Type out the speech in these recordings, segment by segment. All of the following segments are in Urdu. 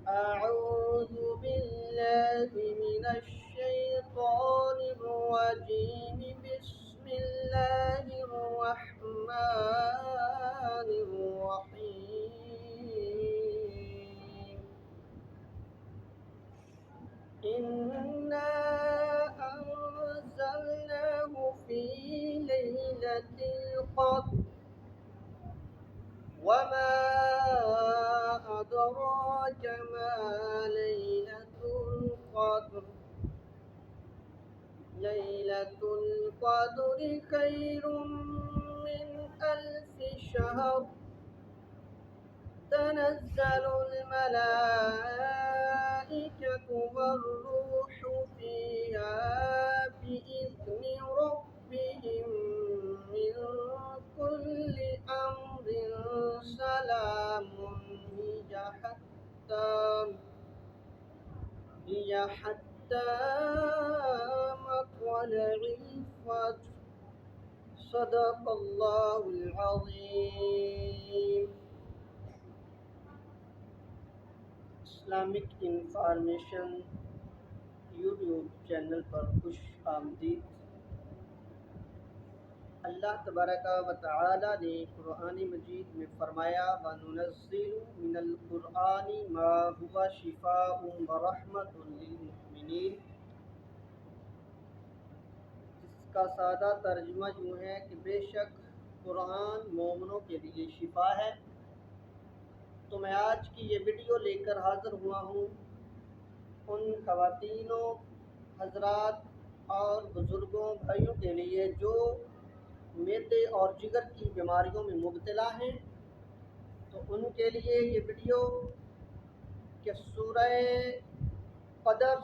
أعوذ بالله من الشيطان الرجيم. بسم الله الرحمن الرحيم. إنا أنزلناه في ليلة القدر وما أدراك ما ليلة القدر. ليلة القدر خير من 1000 شهر. تنزل الملائكة والروح فيها بإذن ربهم من كل أمر. سلام هي حتى مطلع الفجر. صدق الله العظيم. اسلامک انفارمیشن یوٹیوب چینل پر خوش آمدید۔ اللہ تبارک و تعالی نے قرآن مجید میں فرمایا وَنُنَزِّلُ مِنَ الْقُرْآنِ مَا هُوَ شِفَاءٌ وَرَحْمَةٌ لِلْمُؤْمِنِينَ، جس کا سادہ ترجمہ یوں ہے کہ بے شک قرآن مومنوں کے لیے شفا ہے۔ تو میں آج کی یہ ویڈیو لے کر حاضر ہوا ہوں ان خواتینوں، حضرات اور بزرگوں بھائیوں کے لیے جو معدے اور جگر کی بیماریوں میں مبتلا ہیں۔ تو ان کے لیے یہ ویڈیو کہ سورہ قدر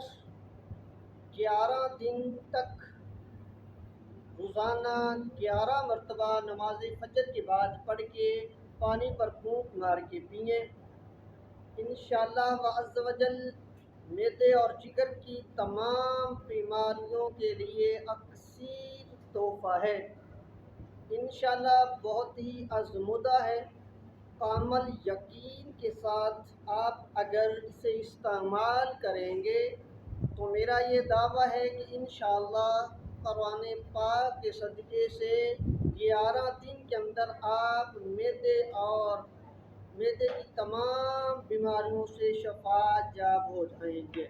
11 دن تک روزانہ 11 مرتبہ نماز فجر کے بعد پڑھ کے پانی پر پھونک مار کے پئیں۔ انشاءاللہ عز و جل معدے اور جگر کی تمام بیماریوں کے لیے اکثیر تحفہ ہے۔ انشاءاللہ بہت ہی آزمودہ ہے۔ کامل یقین کے ساتھ آپ اگر اسے استعمال کریں گے تو میرا یہ دعویٰ ہے کہ انشاءاللہ قرآن پاک کے صدقے سے 11 دن کے اندر آپ معدے کی تمام بیماریوں سے شفا یاب ہو جائیں گے۔